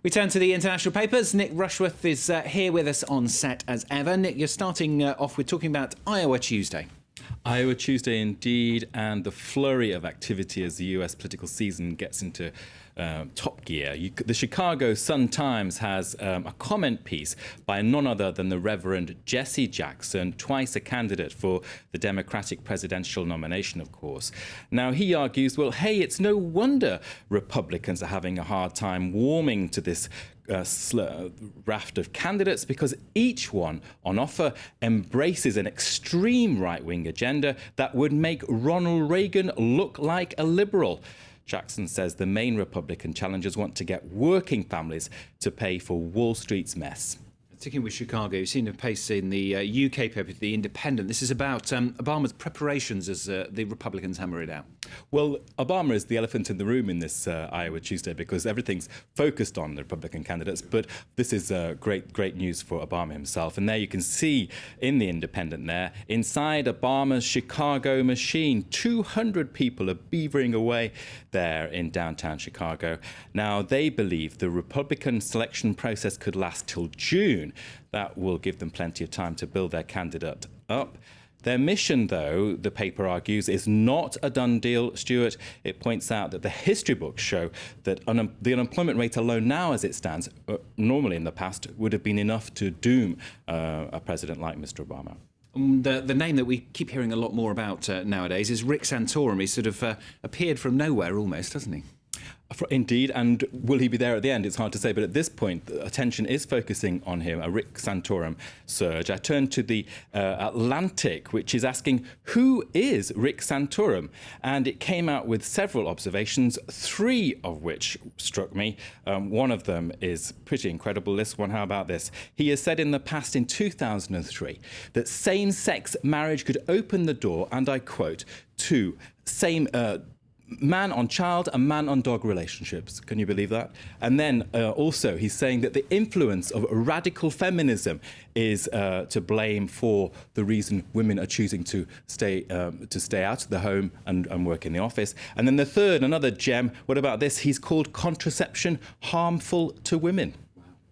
We turn to the international papers. Nick Rushworth is here with us on set as ever. Nick, you're starting off with talking about Iowa Tuesday. Iowa Tuesday indeed, and the flurry of activity as the US political season gets into top gear. The Chicago Sun-Times has a comment piece by none other than the Reverend Jesse Jackson, twice a candidate for the Democratic presidential nomination, of course. Now, he argues, well, hey, it's no wonder Republicans are having a hard time warming to this raft of candidates, because each one on offer embraces an extreme right-wing agenda that would make Ronald Reagan look like a liberal. Jackson says the main Republican challengers want to get working families to pay for Wall Street's mess. Sticking with Chicago, you've seen a piece in the UK paper, The Independent. This is about Obama's preparations as the Republicans hammer it out. Well, Obama is the elephant in the room in this Iowa Tuesday, because everything's focused on the Republican candidates. But this is great news for Obama himself. And there you can see in The Independent there, inside Obama's Chicago machine, 200 people are beavering away there in downtown Chicago. Now, they believe the Republican selection process could last till June. That will give them plenty of time to build their candidate up. Their mission, though, the paper argues, is not a done deal, Stuart. It points out that the history books show that the unemployment rate alone now, as it stands, normally in the past, would have been enough to doom a president like Mr. Obama. The name that we keep hearing a lot more about nowadays is Rick Santorum. He sort of appeared from nowhere almost, doesn't he? Indeed, and will he be there at the end? It's hard to say, but at this point, attention is focusing on him, a Rick Santorum surge. I turn to the Atlantic, which is asking, who is Rick Santorum? And it came out with several observations, three of which struck me. One of them is pretty incredible, this one. How about this? He has said in the past, in 2003, that same-sex marriage could open the door, and I quote, to man on child and man on dog relationships. Can you believe that? And then also he's saying that the influence of radical feminism is to blame for the reason women are choosing to stay out of the home and work in the office. And then the third, another gem, what about this? He's called contraception harmful to women.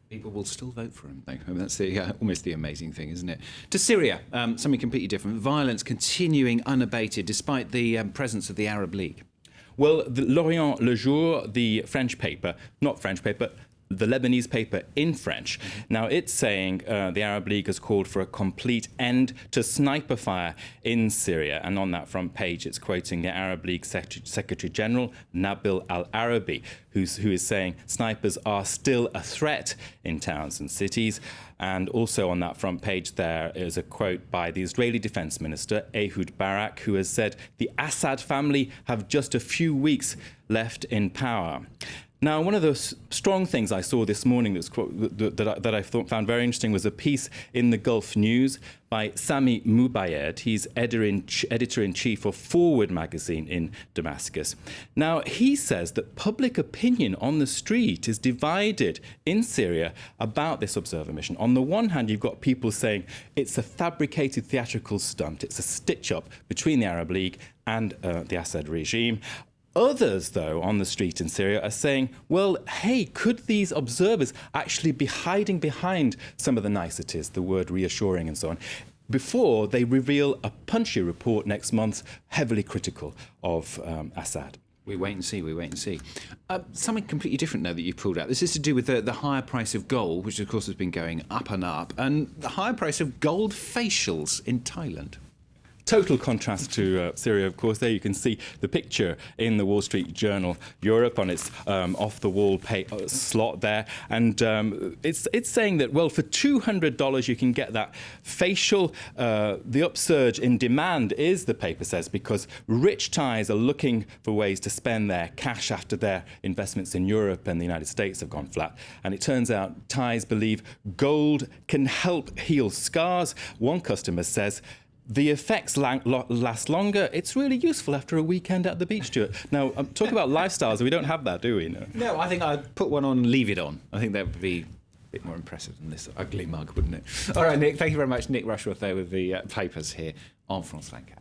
People will still vote for him, though. I mean, that's almost the amazing thing, isn't it? To Syria, something completely different. Violence continuing unabated despite the presence of the Arab League. Well, the L'Orient Le Jour, the French paper, not French paper, the Lebanese paper in French. Now, it's saying the Arab League has called for a complete end to sniper fire in Syria. And on that front page, it's quoting the Arab League Secretary General, Nabil al-Arabi, who is saying snipers are still a threat in towns and cities. And also on that front page there is a quote by the Israeli Defense Minister, Ehud Barak, who has said the Assad family have just a few weeks left in power. Now, one of the strong things I saw this morning that I found very interesting was a piece in the Gulf News by Sami Mubayed. He's editor-in-chief of Forward magazine in Damascus. Now, he says that public opinion on the street is divided in Syria about this observer mission. On the one hand, you've got people saying it's a fabricated theatrical stunt. It's a stitch-up between the Arab League and the Assad regime. Others, though, on the street in Syria are saying, well, hey, could these observers actually be hiding behind some of the niceties, the word reassuring and so on, before they reveal a punchy report next month heavily critical of Assad? We wait and see, we wait and see. Something completely different now that you've pulled out. This is to do with the higher price of gold, which of course has been going up and up, and the higher price of gold facials in Thailand. Total contrast to Syria, of course. There you can see the picture in the Wall Street Journal Europe on its off-the-wall slot there. And it's saying that, well, for $200 you can get that facial. The upsurge in demand is, the paper says, because rich Thais are looking for ways to spend their cash after their investments in Europe and the United States have gone flat. And it turns out Thais believe gold can help heal scars. One customer says, the effects last longer. It's really useful after a weekend at the beach, Stuart. Now, talk about lifestyles. We don't have that, do we? No, I think I'd put one on, leave it on. I think that would be a bit more impressive than this ugly mug, wouldn't it? All right, Nick, thank you very much. Nick Rushworth there with the papers here on France 24.